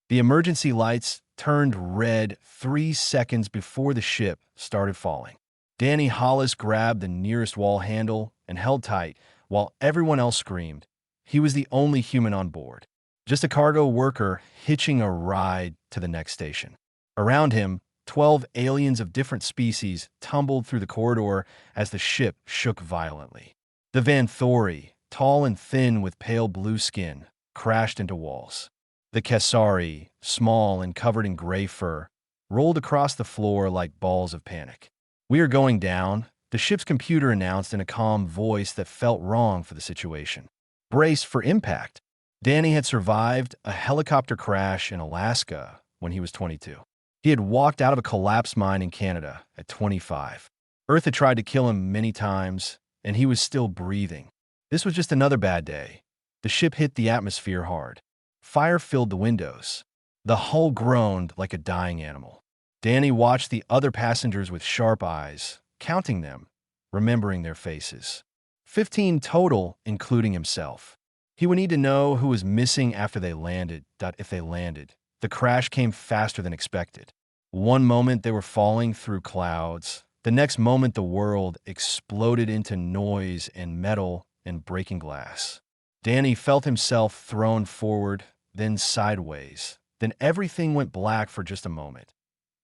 The emergency lights turned red 3 seconds before the ship started falling. Danny Hollis grabbed the nearest wall handle and held tight while everyone else screamed. He was the only human on board, just a cargo worker hitching a ride to the next station. Around him, 12 aliens of different species tumbled through the corridor as the ship shook violently. The Vanthori, tall and thin with pale blue skin, crashed into walls. The Kesari, small and covered in gray fur, rolled across the floor like balls of panic. "We are going down," the ship's computer announced in a calm voice that felt wrong for the situation. "Brace for impact." Danny had survived a helicopter crash in Alaska when he was 22. He had walked out of a collapsed mine in Canada at 25. Earth had tried to kill him many times, and he was still breathing. This was just another bad day. The ship hit the atmosphere hard. Fire filled the windows. The hull groaned like a dying animal. Danny watched the other passengers with sharp eyes, counting them, remembering their faces. 15 total, including himself. He would need to know who was missing after they landed. If they landed, the crash came faster than expected. One moment they were falling through clouds. The next moment the world exploded into noise and metal and breaking glass. Danny felt himself thrown forward, then sideways. Then everything went black for just a moment.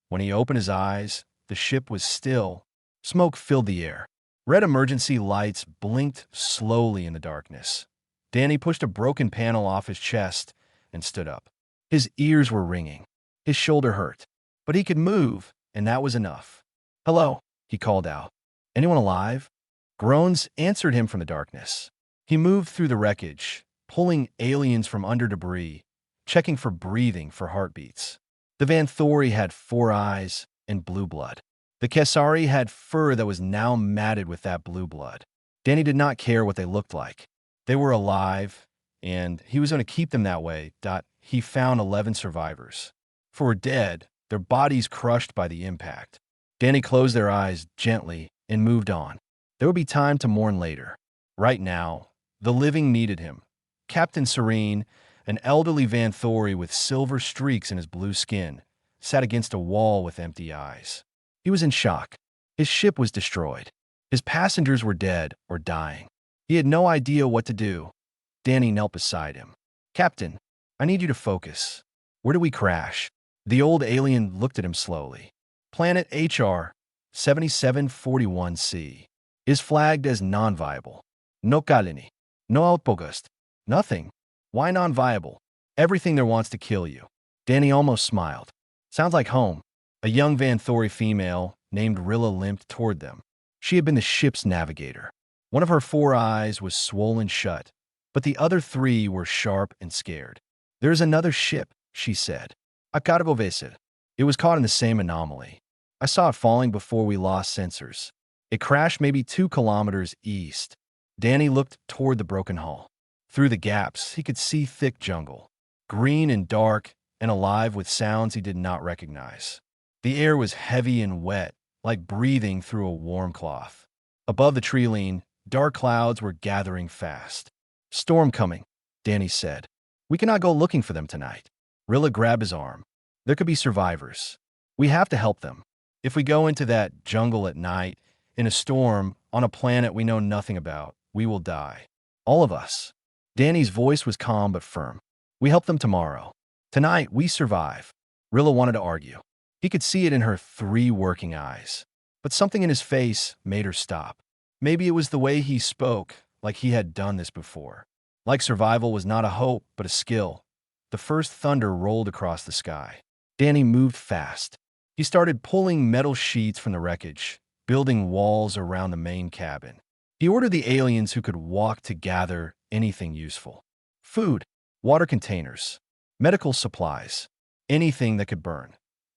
When he opened his eyes, the ship was still. Smoke filled the air. Red emergency lights blinked slowly in the darkness. Danny pushed a broken panel off his chest and stood up. His ears were ringing. His shoulder hurt. But he could move, and that was enough. "Hello," he called out. "Anyone alive?" Groans answered him from the darkness. He moved through the wreckage, pulling aliens from under debris, checking for breathing, for heartbeats. The Vanthori had 4 eyes and blue blood. The Kesari had fur that was now matted with that blue blood. Danny did not care what they looked like. They were alive, and he was going to keep them that way. He found 11 survivors. 4 were dead, their bodies crushed by the impact. Danny closed their eyes gently and moved on. There would be time to mourn later. Right now, the living needed him. Captain Serene, an elderly Vanthori with silver streaks in his blue skin, sat against a wall with empty eyes. He was in shock. His ship was destroyed. His passengers were dead or dying. He had no idea what to do. Danny knelt beside him. "Captain, I need you to focus. Where did we crash?" The old alien looked at him slowly. "Planet HR 7741C is flagged as non-viable. No colony. No outpost. Nothing. Why non-viable? Everything there wants to kill you." Danny almost smiled. "Sounds like home." A young Vanthori female named Rilla limped toward them. She had been the ship's navigator. One of her 4 eyes was swollen shut, but the other 3 were sharp and scared. "There's another ship," she said. "A cargo vessel. It was caught in the same anomaly. I saw it falling before we lost sensors. It crashed maybe 2 kilometers east." Danny looked toward the broken hull. Through the gaps, he could see thick jungle, green and dark and alive with sounds he did not recognize. The air was heavy and wet, like breathing through a warm cloth. Above the tree line, dark clouds were gathering fast. "Storm coming," Danny said. "We cannot go looking for them tonight." Rilla grabbed his arm. "There could be survivors. We have to help them. If we go into that jungle at night, in a storm, on a planet we know nothing about, we will die. All of us." Danny's voice was calm but firm. "We help them tomorrow. Tonight, we survive." Rilla wanted to argue. He could see it in her 3 working eyes. But something in his face made her stop. Maybe it was the way he spoke, like he had done this before. Like survival was not a hope, but a skill. The first thunder rolled across the sky. Danny moved fast. He started pulling metal sheets from the wreckage, building walls around the main cabin. He ordered the aliens who could walk to gather anything useful. Food, water containers, medical supplies, anything that could burn.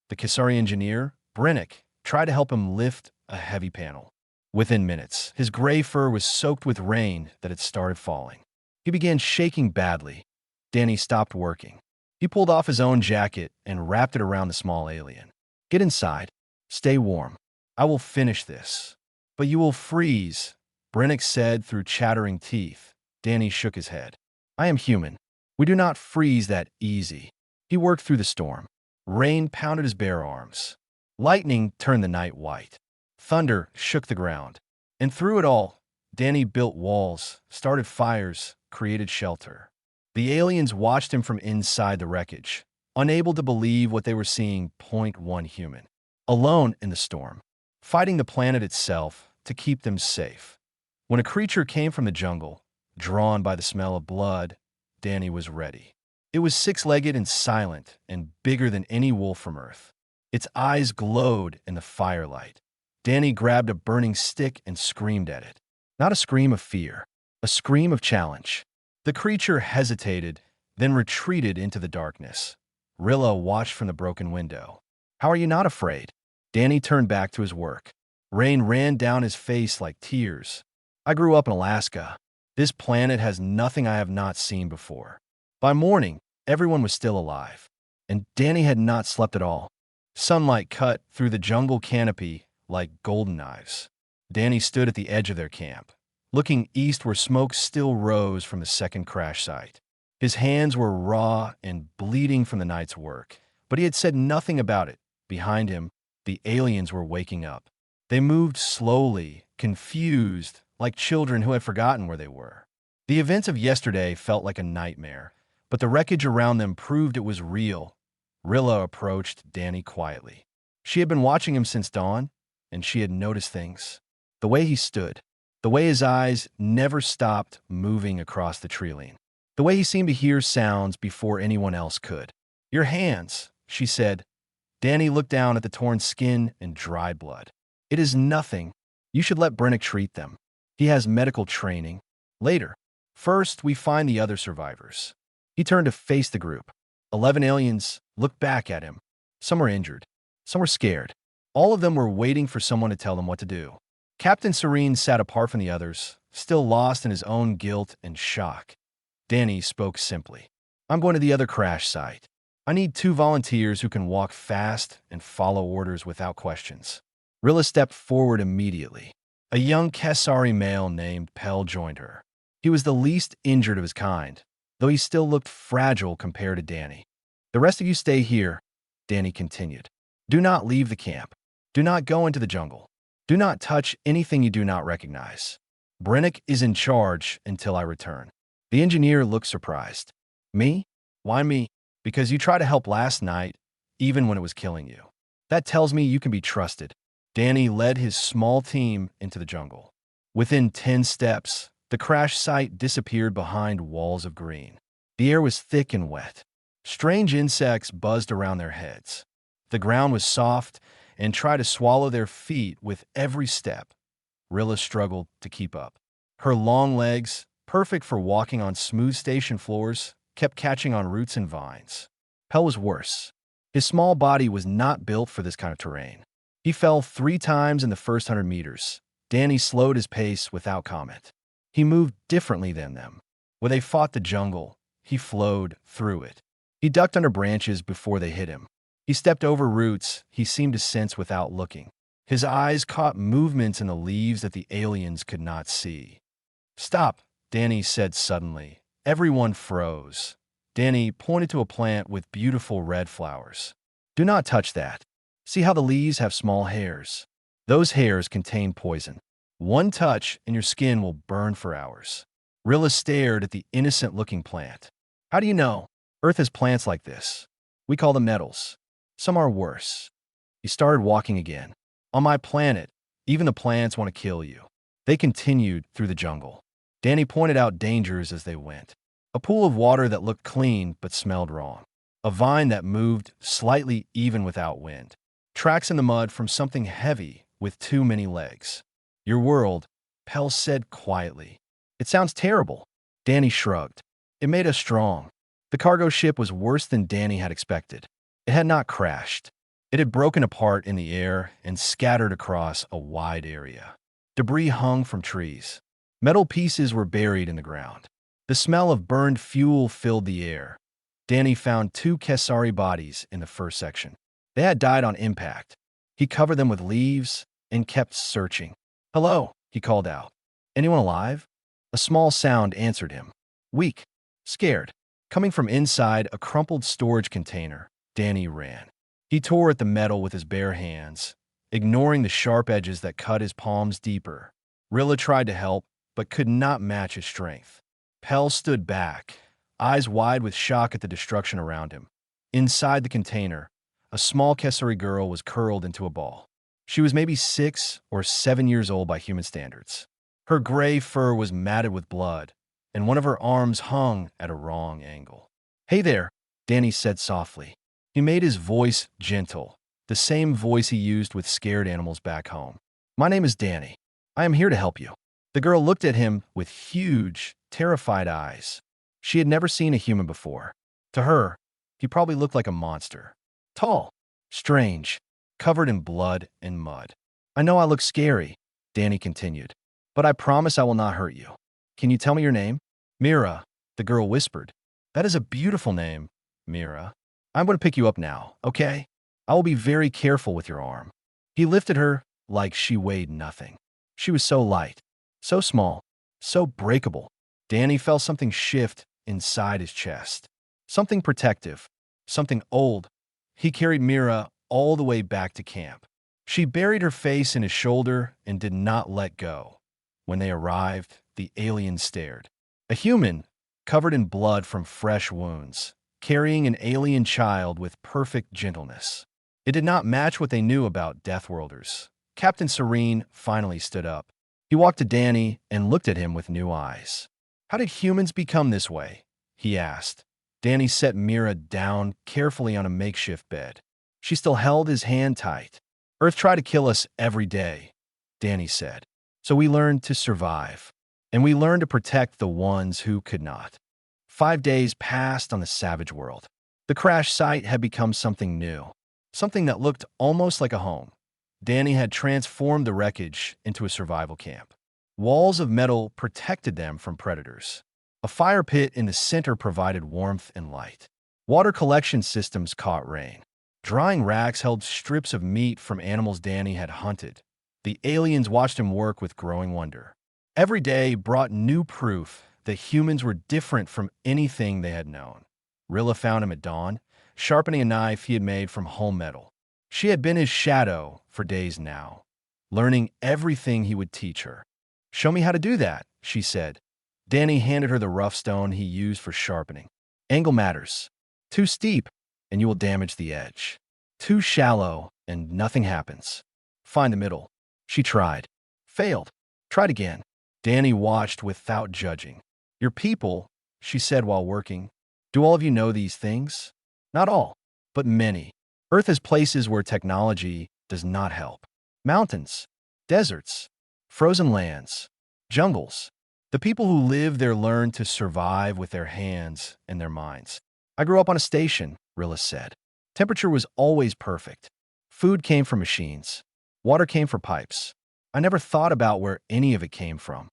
The Kesari engineer, Brennick, tried to help him lift a heavy panel. Within minutes, his gray fur was soaked with rain that had started falling. He began shaking badly. Danny stopped working. He pulled off his own jacket and wrapped it around the small alien. "Get inside. Stay warm. I will finish this." "But you will freeze," Brennick said through chattering teeth. Danny shook his head. "I am human. We do not freeze that easy." He worked through the storm. Rain pounded his bare arms. Lightning turned the night white. Thunder shook the ground. And through it all, Danny built walls, started fires, created shelter. The aliens watched him from inside the wreckage, unable to believe what they were seeing. Point one human, alone in the storm, fighting the planet itself to keep them safe. When a creature came from the jungle, drawn by the smell of blood, Danny was ready. It was six-legged and silent and bigger than any wolf from Earth. Its eyes glowed in the firelight. Danny grabbed a burning stick and screamed at it. Not a scream of fear, a scream of challenge. The creature hesitated, then retreated into the darkness. Rilla watched from the broken window. "How are you not afraid?" Danny turned back to his work. Rain ran down his face like tears. "I grew up in Alaska. This planet has nothing I have not seen before." By morning, everyone was still alive, and Danny had not slept at all. Sunlight cut through the jungle canopy like golden knives. Danny stood at the edge of their camp, looking east where smoke still rose from the second crash site. His hands were raw and bleeding from the night's work, but he had said nothing about it. Behind him, the aliens were waking up. They moved slowly, confused, like children who had forgotten where they were. The events of yesterday felt like a nightmare, but the wreckage around them proved it was real. Rilla approached Danny quietly. She had been watching him since dawn, and she had noticed things. The way he stood, the way his eyes never stopped moving across the tree-line, the way he seemed to hear sounds before anyone else could. "Your hands," she said. Danny looked down at the torn skin and dried blood. "It is nothing. You should let Brennick treat them. He has medical training. Later. First, we find the other survivors." He turned to face the group. 11 aliens looked back at him. Some were injured. Some were scared. All of them were waiting for someone to tell them what to do. Captain Serene sat apart from the others, still lost in his own guilt and shock. Danny spoke simply. "I'm going to the other crash site. I need 2 volunteers who can walk fast and follow orders without questions." Rilla stepped forward immediately. A young Kesari male named Pell joined her. He was the least injured of his kind, though he still looked fragile compared to Danny. "The rest of you stay here," Danny continued. "Do not leave the camp. Do not go into the jungle. Do not touch anything you do not recognize. Brennick is in charge until I return." The engineer looked surprised. "Me? Why me?" "Because you tried to help last night, even when it was killing you. That tells me you can be trusted." Danny led his small team into the jungle. Within 10 steps, the crash site disappeared behind walls of green. The air was thick and wet. Strange insects buzzed around their heads. The ground was soft and tried to swallow their feet with every step. Rilla struggled to keep up. Her long legs, perfect for walking on smooth station floors, kept catching on roots and vines. Pell was worse. His small body was not built for this kind of terrain. He fell 3 times in the first 100 meters. Danny slowed his pace without comment. He moved differently than them. When they fought the jungle, he flowed through it. He ducked under branches before they hit him. He stepped over roots he seemed to sense without looking. His eyes caught movements in the leaves that the aliens could not see. "Stop," Danny said suddenly. Everyone froze. Danny pointed to a plant with beautiful red flowers. "Do not touch that. See how the leaves have small hairs? Those hairs contain poison. One touch and your skin will burn for hours." Rilla stared at the innocent-looking plant. "How do you know? Earth has plants like this. We call them nettles. Some are worse." He started walking again. "On my planet, even the plants want to kill you." They continued through the jungle. Danny pointed out dangers as they went. A pool of water that looked clean but smelled wrong. A vine that moved slightly even without wind. Tracks in the mud from something heavy with too many legs. "Your world," Pell said quietly. "It sounds terrible." Danny shrugged. "It made us strong." The cargo ship was worse than Danny had expected. It had not crashed. It had broken apart in the air and scattered across a wide area. Debris hung from trees. Metal pieces were buried in the ground. The smell of burned fuel filled the air. Danny found 2 Kesari bodies in the first section. They had died on impact. He covered them with leaves and kept searching. "Hello," he called out. "Anyone alive?" A small sound answered him. Weak. Scared. Coming from inside a crumpled storage container, Danny ran. He tore at the metal with his bare hands, ignoring the sharp edges that cut his palms deeper. Rilla tried to help, but could not match his strength. Pell stood back, eyes wide with shock at the destruction around him. Inside the container, a small Kessari girl was curled into a ball. She was maybe 6 or 7 years old by human standards. Her gray fur was matted with blood, and one of her arms hung at a wrong angle. "Hey there," Danny said softly. He made his voice gentle, the same voice he used with scared animals back home. "My name is Danny. I am here to help you." The girl looked at him with huge, terrified eyes. She had never seen a human before. To her, he probably looked like a monster. Tall, strange, covered in blood and mud. "I know I look scary," Danny continued, "but I promise I will not hurt you. Can you tell me your name?" "Mira," the girl whispered. "That is a beautiful name, Mira. I'm going to pick you up now, okay? I will be very careful with your arm." He lifted her like she weighed nothing. She was so light, so small, so breakable. Danny felt something shift inside his chest. Something protective, something old. He carried Mira all the way back to camp. She buried her face in his shoulder and did not let go. When they arrived, the alien stared. A human, covered in blood from fresh wounds, carrying an alien child with perfect gentleness. It did not match what they knew about Deathworlders. Captain Serene finally stood up. He walked to Danny and looked at him with new eyes. "How did humans become this way?" he asked. Danny set Mira down carefully on a makeshift bed. She still held his hand tight. "Earth tried to kill us every day," Danny said. "So we learned to survive. And we learned to protect the ones who could not." 5 days passed on the savage world. The crash site had become something new, something that looked almost like a home. Danny had transformed the wreckage into a survival camp. Walls of metal protected them from predators. A fire pit in the center provided warmth and light. Water collection systems caught rain. Drying racks held strips of meat from animals Danny had hunted. The aliens watched him work with growing wonder. Every day brought new proof that humans were different from anything they had known. Rilla found him at dawn, sharpening a knife he had made from whole metal. She had been his shadow for days now, learning everything he would teach her. "Show me how to do that," she said. Danny handed her the rough stone he used for sharpening. "Angle matters. Too steep, and you will damage the edge. Too shallow, and nothing happens. Find the middle." She tried. Failed. Tried again. Danny watched without judging. "Your people," she said while working. "Do all of you know these things?" "Not all, but many. Earth has places where technology does not help. Mountains, deserts, frozen lands, jungles. The people who live there learn to survive with their hands and their minds." "I grew up on a station," Rilla said. "Temperature was always perfect. Food came from machines. Water came from pipes. I never thought about where any of it came from."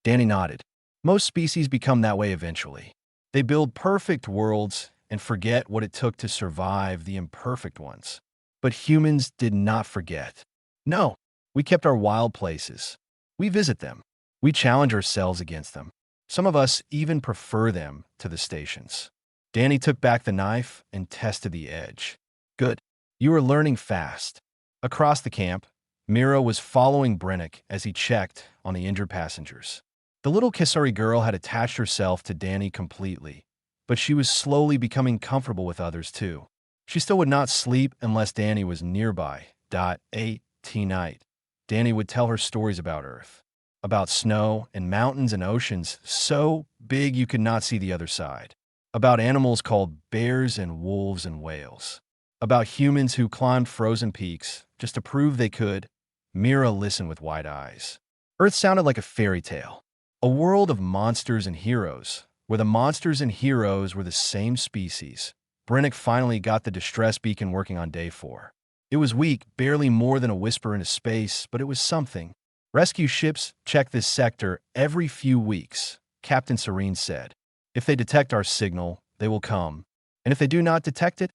Danny nodded. "Most species become that way eventually. They build perfect worlds and forget what it took to survive the imperfect ones. But humans did not forget. No, we kept our wild places. We visit them. We challenge ourselves against them. Some of us even prefer them to the stations." Danny took back the knife and tested the edge. "Good. You are learning fast." Across the camp, Mira was following Brennick as he checked on the injured passengers. The little Kessari girl had attached herself to Danny completely, but she was slowly becoming comfortable with others too. She still would not sleep unless Danny was nearby. Night. Danny would tell her stories about Earth, about snow and mountains and oceans so big you could not see the other side, about animals called bears and wolves and whales, about humans who climbed frozen peaks just to prove they could. Mira listened with wide eyes. Earth sounded like a fairy tale, a world of monsters and heroes, where the monsters and heroes were the same species. Brennick finally got the distress beacon working on day 4. It was weak, barely more than a whisper into space, but it was something. "Rescue ships check this sector every few weeks," Captain Serene said. "If they detect our signal, they will come. And if they do not detect it?"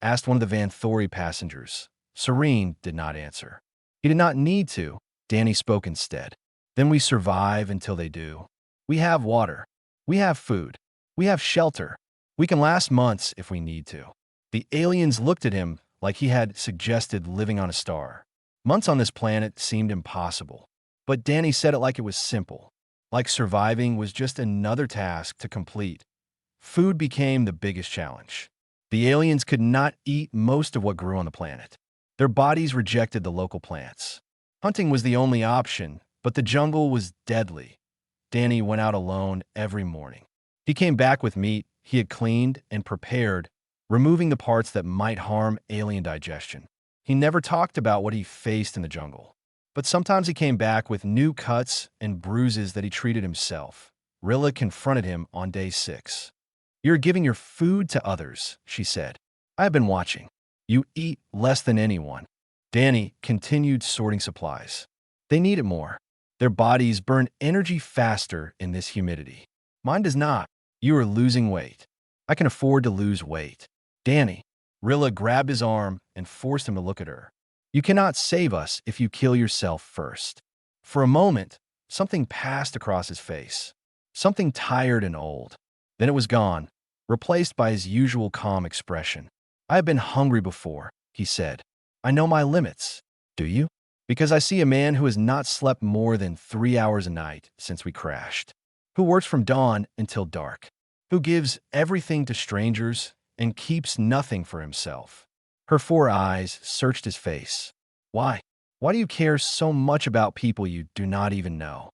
asked one of the Van Thori passengers. Serene did not answer. He did not need to. Danny spoke instead. "Then we survive until they do. We have water. We have food. We have shelter. We can last months if we need to. The aliens looked at him like he had suggested living on a star. Months on this planet seemed impossible. But Danny said it like it was simple. Like surviving was just another task to complete. Food became the biggest challenge. The aliens could not eat most of what grew on the planet. Their bodies rejected the local plants. Hunting was the only option, but the jungle was deadly. Danny went out alone every morning. He came back with meat he had cleaned and prepared, removing the parts that might harm alien digestion. He never talked about what he faced in the jungle. But sometimes he came back with new cuts and bruises that he treated himself. Rilla confronted him on day 6. "You're giving your food to others," she said. "I have been watching. You eat less than anyone." Danny continued sorting supplies. They need it more. Their bodies burn energy faster in this humidity. Mine does not. You are losing weight. I can afford to lose weight. Danny. Rilla grabbed his arm and forced him to look at her. "You cannot save us if you kill yourself first." For a moment, something passed across his face. Something tired and old. Then it was gone, replaced by his usual calm expression. "I have been hungry before," he said. "I know my limits." "Do you?" "Because I see a man who has not slept more than 3 hours a night since we crashed, who works from dawn until dark, who gives everything to strangers and keeps nothing for himself." Her 4 eyes searched his face. "Why? Why do you care so much about people you do not even know?"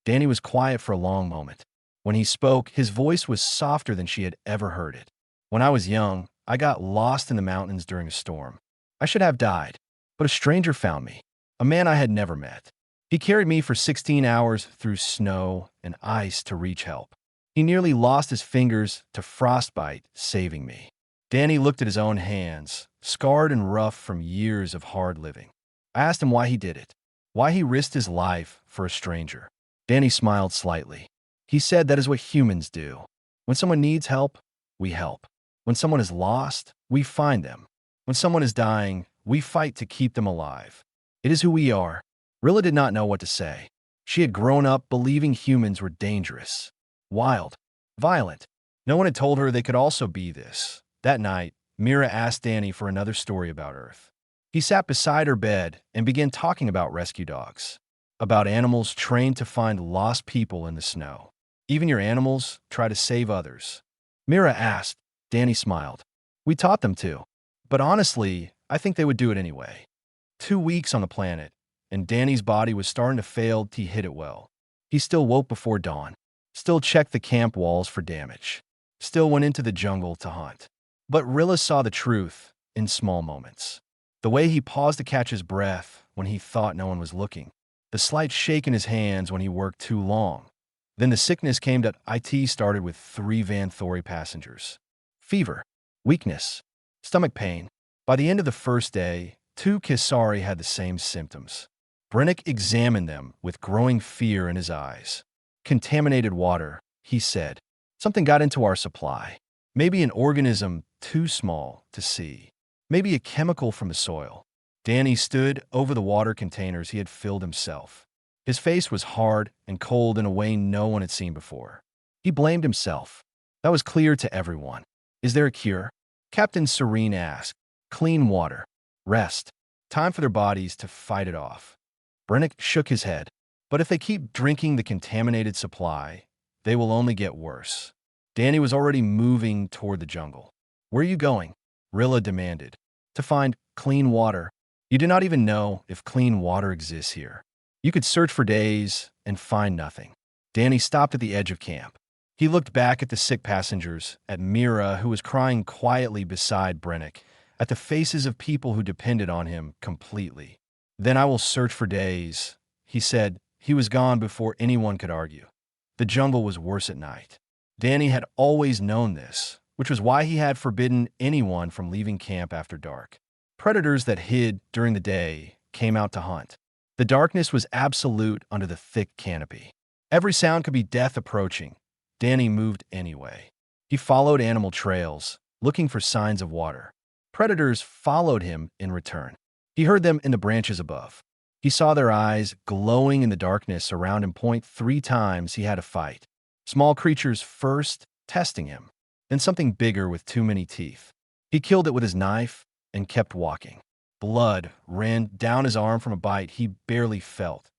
Danny was quiet for a long moment. When he spoke, his voice was softer than she had ever heard it. "When I was young, I got lost in the mountains during a storm. I should have died, but a stranger found me, a man I had never met. He carried me for 16 hours through snow and ice to reach help. He nearly lost his fingers to frostbite, saving me." Danny looked at his own hands, scarred and rough from years of hard living. I asked him why he did it, why he risked his life for a stranger. Danny smiled slightly. He said that is what humans do. When someone needs help, we help. When someone is lost, we find them. When someone is dying, we fight to keep them alive. It is who we are. Rilla did not know what to say. She had grown up believing humans were dangerous, wild, violent. No one had told her they could also be this. That night, Mira asked Danny for another story about Earth. He sat beside her bed and began talking about rescue dogs, about animals trained to find lost people in the snow. "Even your animals try to save others?" Mira asked. Danny smiled. "We taught them to. But honestly, I think they would do it anyway." 2 weeks on the planet, and Danny's body was starting to fail to hit it well. He still woke before dawn, still checked the camp walls for damage, still went into the jungle to hunt. But Rilla saw the truth in small moments. The way he paused to catch his breath when he thought no one was looking. The slight shake in his hands when he worked too long. Then the sickness came that IT started with 3 Van Thori passengers. Fever, weakness, stomach pain. By the end of the first day, 2 Kisari had the same symptoms. Brennick examined them with growing fear in his eyes. "Contaminated water," he said. "Something got into our supply. Maybe an organism too small to see. Maybe a chemical from the soil." Danny stood over the water containers he had filled himself. His face was hard and cold in a way no one had seen before. He blamed himself. That was clear to everyone. "Is there a cure?" Captain Serene asked. "Clean water. Rest. Time for their bodies to fight it off." Brennick shook his head. "But if they keep drinking the contaminated supply, they will only get worse." Danny was already moving toward the jungle. "Where are you going?" Rilla demanded. "To find clean water. You do not even know if clean water exists here. You could search for days and find nothing." Danny stopped at the edge of camp. He looked back at the sick passengers, at Mira, who was crying quietly beside Brennick, at the faces of people who depended on him completely. "Then I will search for days," he said. He was gone before anyone could argue. The jungle was worse at night. Danny had always known this, which was why he had forbidden anyone from leaving camp after dark. Predators that hid during the day came out to hunt. The darkness was absolute under the thick canopy. Every sound could be death approaching. Danny moved anyway. He followed animal trails, looking for signs of water. Predators followed him in return. He heard them in the branches above. He saw their eyes glowing in the darkness around him. 3 times he had a fight. Small creatures first, testing him. then something bigger with too many teeth. He killed it with his knife and kept walking. Blood ran down his arm from a bite he barely felt.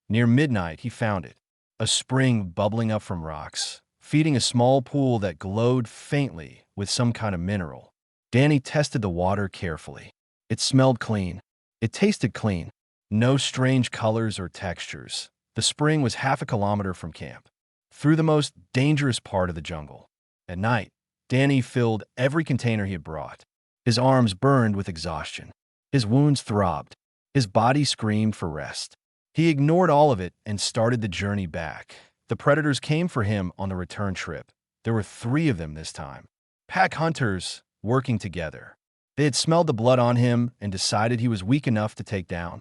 Near midnight, he found it, a spring bubbling up from rocks, feeding a small pool that glowed faintly with some kind of mineral. Danny tested the water carefully. It smelled clean. It tasted clean. No strange colors or textures. The spring was half a kilometer from camp, through the most dangerous part of the jungle. At night, Danny filled every container he had brought. His arms burned with exhaustion. His wounds throbbed. His body screamed for rest. He ignored all of it and started the journey back. The predators came for him on the return trip. There were 3 of them this time. Pack hunters working together. They had smelled the blood on him and decided he was weak enough to take down.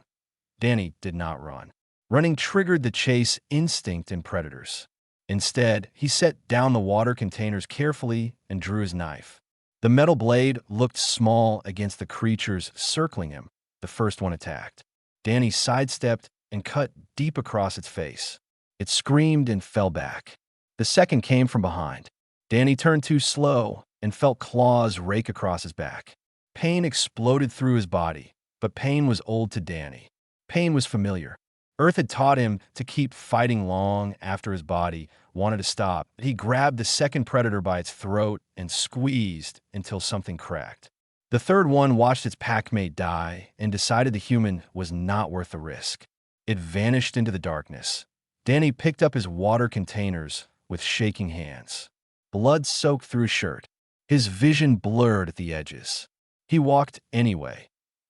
Danny did not run. Running triggered the chase instinct in predators. Instead, he set down the water containers carefully and drew his knife. The metal blade looked small against the creatures circling him. The first one attacked. Danny sidestepped and cut deep across its face. It screamed and fell back. The second came from behind. Danny turned too slow and felt claws rake across his back. Pain exploded through his body, but pain was old to Danny. Pain was familiar. Earth had taught him to keep fighting long after his body wanted to stop. He grabbed the second predator by its throat and squeezed until something cracked. The third one watched its packmate die and decided the human was not worth the risk. It vanished into the darkness. Danny picked up his water containers with shaking hands. Blood soaked through his shirt. His vision blurred at the edges. He walked anyway.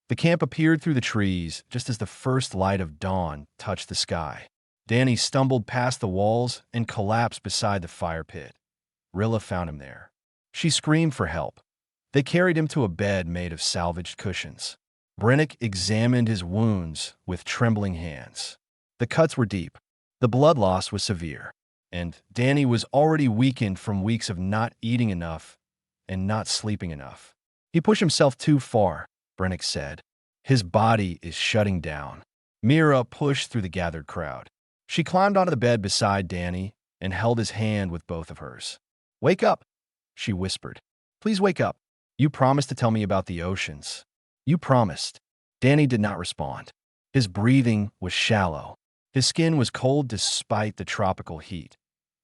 The camp appeared through the trees just as the first light of dawn touched the sky. Danny stumbled past the walls and collapsed beside the fire pit. Rilla found him there. She screamed for help. They carried him to a bed made of salvaged cushions. Brennick examined his wounds with trembling hands. The cuts were deep. The blood loss was severe. And Danny was already weakened from weeks of not eating enough and not sleeping enough. He pushed himself too far, Brennick said. His body is shutting down. Mira pushed through the gathered crowd. She climbed onto the bed beside Danny and held his hand with both of hers. "Wake up," she whispered. "Please wake up. You promised to tell me about the oceans. You promised." Danny did not respond. His breathing was shallow. His skin was cold despite the tropical heat.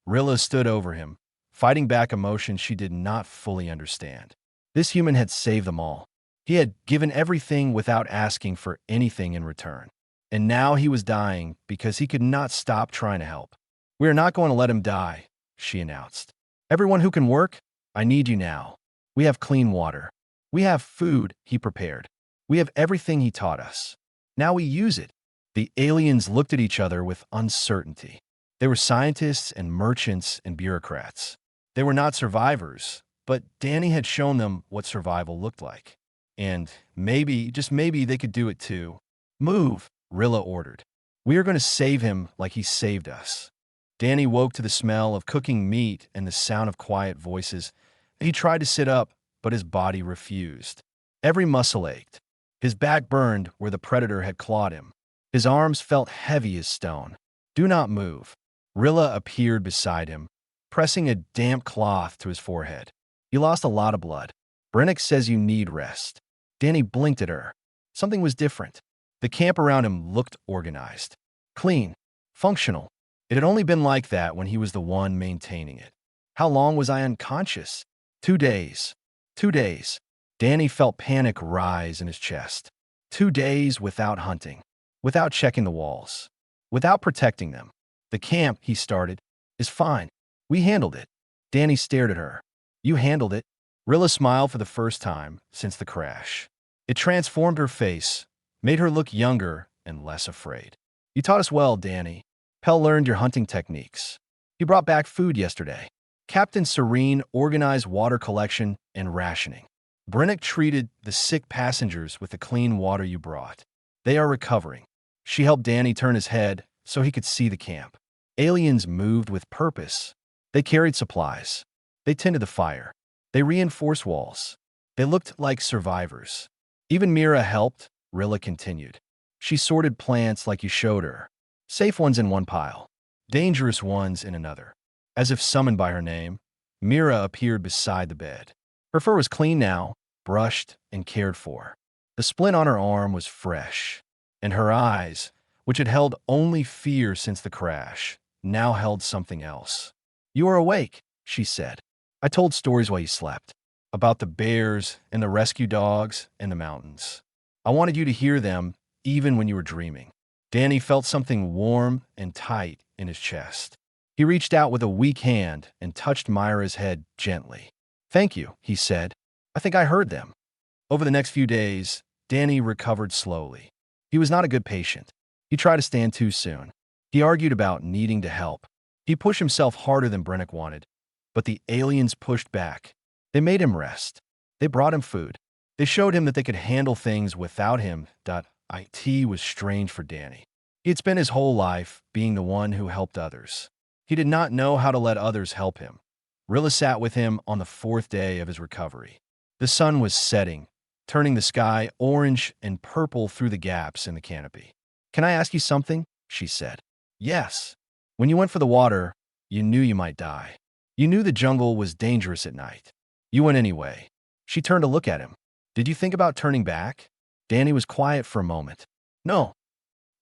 Rilla stood over him, fighting back emotions she did not fully understand. This human had saved them all. He had given everything without asking for anything in return. And now he was dying because he could not stop trying to help. "We are not going to let him die," she announced. "Everyone who can work, I need you now. We have clean water. We have food he prepared. We have everything he taught us. Now we use it." The aliens looked at each other with uncertainty. They were scientists and merchants and bureaucrats. They were not survivors, but Danny had shown them what survival looked like. And maybe, just maybe, they could do it too. "Move," Rilla ordered. "We are going to save him like he saved us." Danny woke to the smell of cooking meat and the sound of quiet voices. He tried to sit up, but his body refused. Every muscle ached. His back burned where the predator had clawed him. His arms felt heavy as stone. "Do not move." Rilla appeared beside him, pressing a damp cloth to his forehead. "You lost a lot of blood. Brennick says you need rest." Danny blinked at her. Something was different. The camp around him looked organized, clean, functional. It had only been like that when he was the one maintaining it. How long was I unconscious? 2 days. 2 days. Danny felt panic rise in his chest. 2 days without hunting, without checking the walls, without protecting them. "The camp," he started, "is fine. We handled it." Danny stared at her. "You handled it?" Rilla smiled for the first time since the crash. It transformed her face, made her look younger and less afraid. "You taught us well, Danny. Pell learned your hunting techniques. He brought back food yesterday. Captain Serene organized water collection and rationing. Brennick treated the sick passengers with the clean water you brought. They are recovering." She helped Danny turn his head so he could see the camp. Aliens moved with purpose. They carried supplies. They tended the fire. They reinforced walls. They looked like survivors. "Even Mira helped," Rilla continued. "She sorted plants like you showed her. Safe ones in one pile, dangerous ones in another." As if summoned by her name, Mira appeared beside the bed. Her fur was clean now, brushed and cared for. The splint on her arm was fresh, and her eyes, which had held only fear since the crash, now held something else. "You are awake," she said. "I told stories while you slept, about the bears and the rescue dogs and the mountains. I wanted you to hear them even when you were dreaming." Danny felt something warm and tight in his chest. He reached out with a weak hand and touched Myra's head gently. "Thank you," he said. "I think I heard them." Over the next few days, Danny recovered slowly. He was not a good patient. He tried to stand too soon. He argued about needing to help. He pushed himself harder than Brennick wanted, but the aliens pushed back. They made him rest. They brought him food. They showed him that they could handle things without him. It was strange for Danny. He had spent his whole life being the one who helped others. He did not know how to let others help him. Rilla sat with him on the 4th day of his recovery. The sun was setting, turning the sky orange and purple through the gaps in the canopy. "Can I ask you something?" she said. "Yes. When you went for the water, you knew you might die. You knew the jungle was dangerous at night. You went anyway." She turned to look at him. "Did you think about turning back?" Danny was quiet for a moment. "No."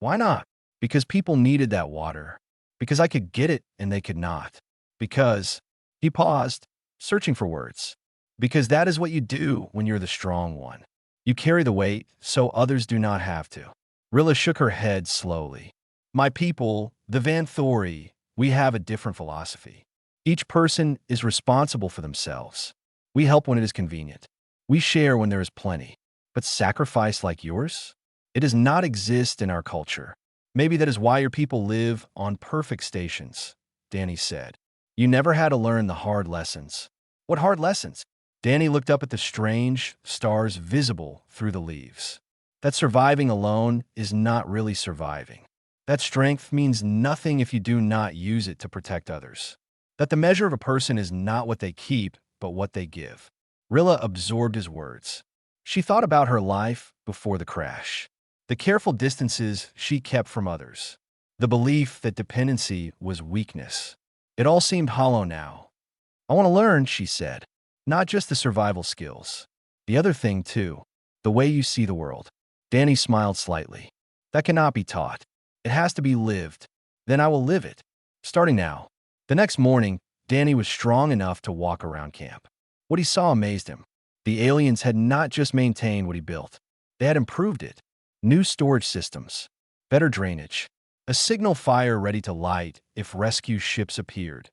"Why not?" "Because people needed that water. Because I could get it and they could not. Because—" He paused, searching for words. "Because that is what you do when you're the strong one. You carry the weight so others do not have to." Rilla shook her head slowly. "My people, the Vanthori, we have a different philosophy. Each person is responsible for themselves. We help when it is convenient. We share when there is plenty. But sacrifice like yours? It does not exist in our culture. Maybe that is why your people live on perfect stations," Danny said. "You never had to learn the hard lessons." "What hard lessons?" Danny looked up at the strange stars visible through the leaves. "That surviving alone is not really surviving. That strength means nothing if you do not use it to protect others. That the measure of a person is not what they keep, but what they give." Rilla absorbed his words. She thought about her life before the crash. The careful distances she kept from others. The belief that dependency was weakness. It all seemed hollow now. "I want to learn," she said. "Not just the survival skills. The other thing, too. The way you see the world." Danny smiled slightly. "That cannot be taught. It has to be lived. Then I will live it. Starting now." The next morning, Danny was strong enough to walk around camp. What he saw amazed him. The aliens had not just maintained what he built. They had improved it. New storage systems. Better drainage. A signal fire ready to light if rescue ships appeared.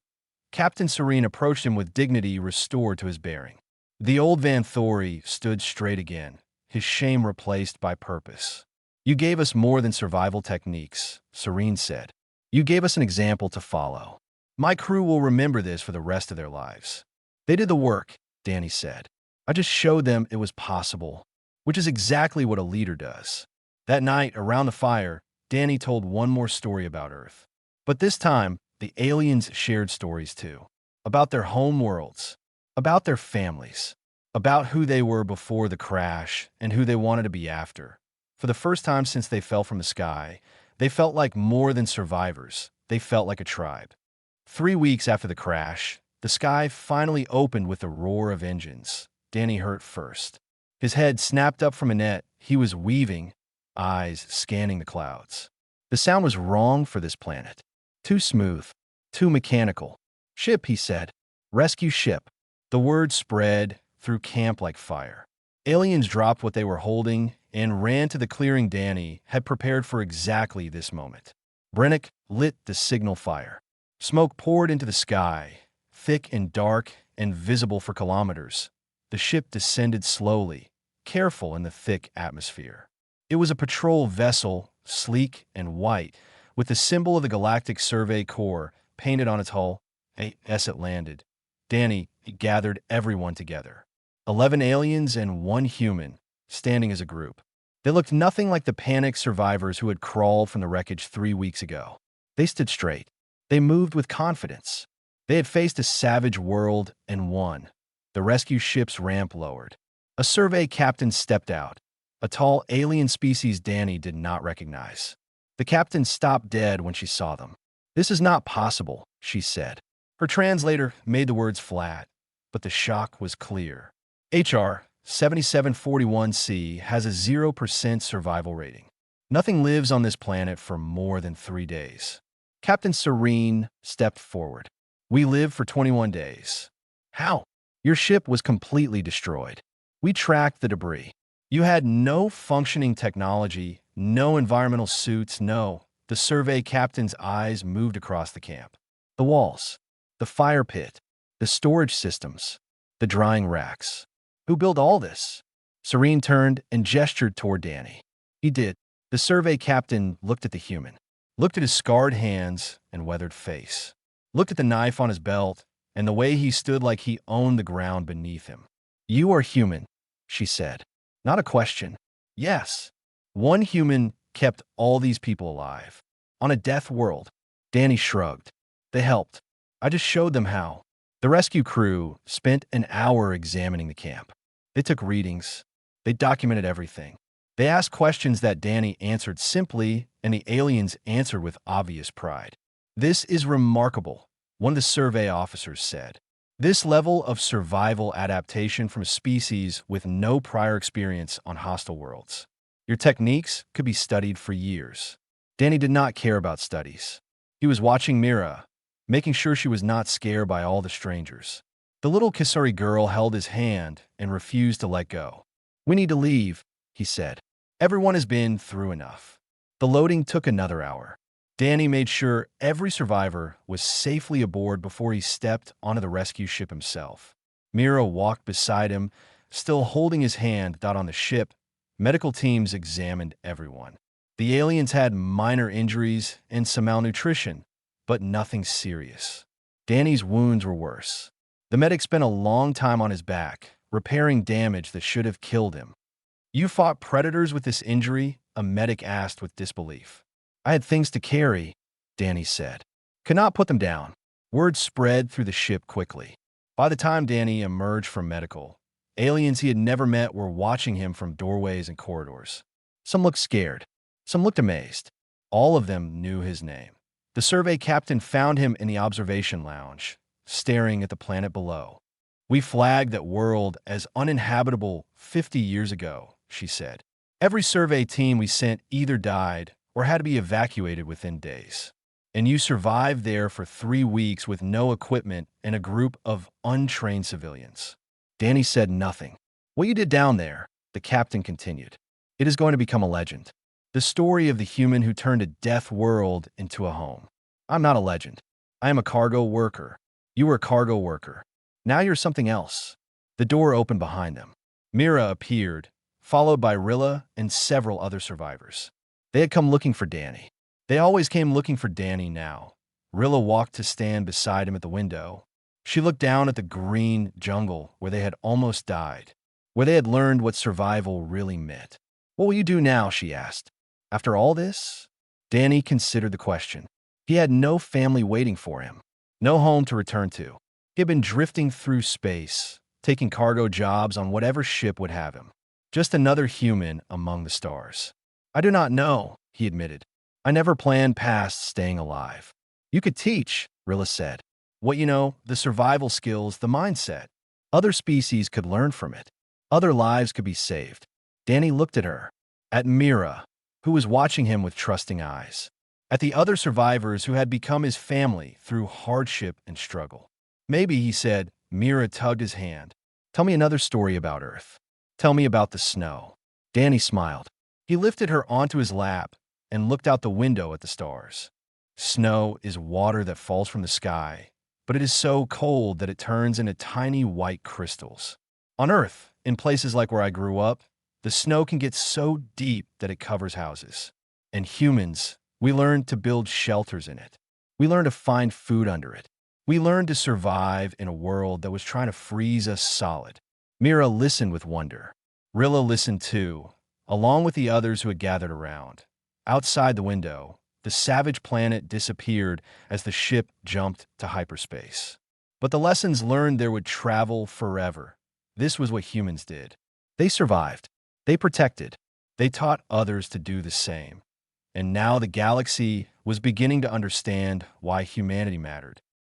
Captain Serene approached him with dignity restored to his bearing. The old Vanthori stood straight again, his shame replaced by purpose. "You gave us more than survival techniques," Serene said. "You gave us an example to follow. My crew will remember this for the rest of their lives." "They did the work," Danny said. "I just showed them it was possible," which is exactly what a leader does. That night, around the fire, Danny told one more story about Earth. But this time, the aliens shared stories too. About their home worlds. About their families. About who they were before the crash and who they wanted to be after. For the first time since they fell from the sky, they felt like more than survivors. They felt like a tribe. 3 weeks after the crash, the sky finally opened with the roar of engines. Danny heard first. His head snapped up from a net he was weaving, eyes scanning the clouds. The sound was wrong for this planet. Too smooth. Too mechanical. "Ship," he said. "Rescue ship." The word spread through camp like fire. Aliens dropped what they were holding and ran to the clearing Danny had prepared for exactly this moment. Brennick lit the signal fire. Smoke poured into the sky, thick and dark and visible for kilometers. The ship descended slowly, careful in the thick atmosphere. It was a patrol vessel, sleek and white, with the symbol of the Galactic Survey Corps painted on its hull. As it landed, Danny gathered everyone together. 11 aliens and 1 human, standing as a group. They looked nothing like the panicked survivors who had crawled from the wreckage 3 weeks ago. They stood straight. They moved with confidence. They had faced a savage world and won. The rescue ship's ramp lowered. A survey captain stepped out, a tall alien species Danny did not recognize. The captain stopped dead when she saw them. "This is not possible," she said. Her translator made the words flat, but the shock was clear. HR 7741C has a 0% survival rating. Nothing lives on this planet for more than 3 days. Captain Serene stepped forward. We live for 21 days. How? Your ship was completely destroyed. We tracked the debris. You had no functioning technology, no environmental suits, no. The survey captain's eyes moved across the camp. The walls, the fire pit, the storage systems, the drying racks. Who built all this? Serene turned and gestured toward Danny. He did. The survey captain looked at the human, looked at his scarred hands and weathered face, looked at the knife on his belt and the way he stood like he owned the ground beneath him. You are human, she said. Not a question. Yes. One human kept all these people alive. On a death world. Danny shrugged. They helped. I just showed them how. The rescue crew spent an hour examining the camp. They took readings. They documented everything. They asked questions that Danny answered simply, and the aliens answered with obvious pride. This is remarkable, one of the survey officers said. This level of survival adaptation from a species with no prior experience on hostile worlds. Your techniques could be studied for years. Danny did not care about studies. He was watching Mira, making sure she was not scared by all the strangers. The little Kisari girl held his hand and refused to let go. We need to leave, he said. Everyone has been through enough. The loading took another hour. Danny made sure every survivor was safely aboard before he stepped onto the rescue ship himself. Mira walked beside him, still holding his hand. On the ship, medical teams examined everyone. The aliens had minor injuries and some malnutrition, but nothing serious. Danny's wounds were worse. The medic spent a long time on his back, repairing damage that should have killed him. You fought predators with this injury? A medic asked with disbelief. I had things to carry, Danny said. Could not put them down. Word spread through the ship quickly. By the time Danny emerged from medical, aliens he had never met were watching him from doorways and corridors. Some looked scared. Some looked amazed. All of them knew his name. The survey captain found him in the observation lounge, staring at the planet below. We flagged that world as uninhabitable 50 years ago, she said. Every survey team we sent either died or had to be evacuated within days. And you survived there for 3 weeks with no equipment and a group of untrained civilians. Danny said nothing. What you did down there, the captain continued. It is going to become a legend. The story of the human who turned a death world into a home. I'm not a legend. I am a cargo worker. You were a cargo worker. Now you're something else. The door opened behind them. Mira appeared, followed by Rilla and several other survivors. They had come looking for Danny. They always came looking for Danny now. Rilla walked to stand beside him at the window. She looked down at the green jungle where they had almost died, where they had learned what survival really meant. What will you do now? She asked. After all this? Danny considered the question. He had no family waiting for him, no home to return to. He had been drifting through space, taking cargo jobs on whatever ship would have him. Just another human among the stars. I do not know, he admitted. I never planned past staying alive. You could teach, Rilla said. What you know, the survival skills, the mindset. Other species could learn from it. Other lives could be saved. Danny looked at her, at Mira, who was watching him with trusting eyes, at the other survivors who had become his family through hardship and struggle. Maybe, he said. Mira tugged his hand. Tell me another story about Earth. Tell me about the snow. Danny smiled. He lifted her onto his lap and looked out the window at the stars. Snow is water that falls from the sky, but it is so cold that it turns into tiny white crystals. On Earth, in places like where I grew up, the snow can get so deep that it covers houses. And humans, we learn to build shelters in it. We learn to find food under it. We learned to survive in a world that was trying to freeze us solid. Mira listened with wonder. Rilla listened too, along with the others who had gathered around. Outside the window, the savage planet disappeared as the ship jumped to hyperspace. But the lessons learned there would travel forever. This was what humans did. They survived. They protected. They taught others to do the same. And now the galaxy was beginning to understand why humanity mattered.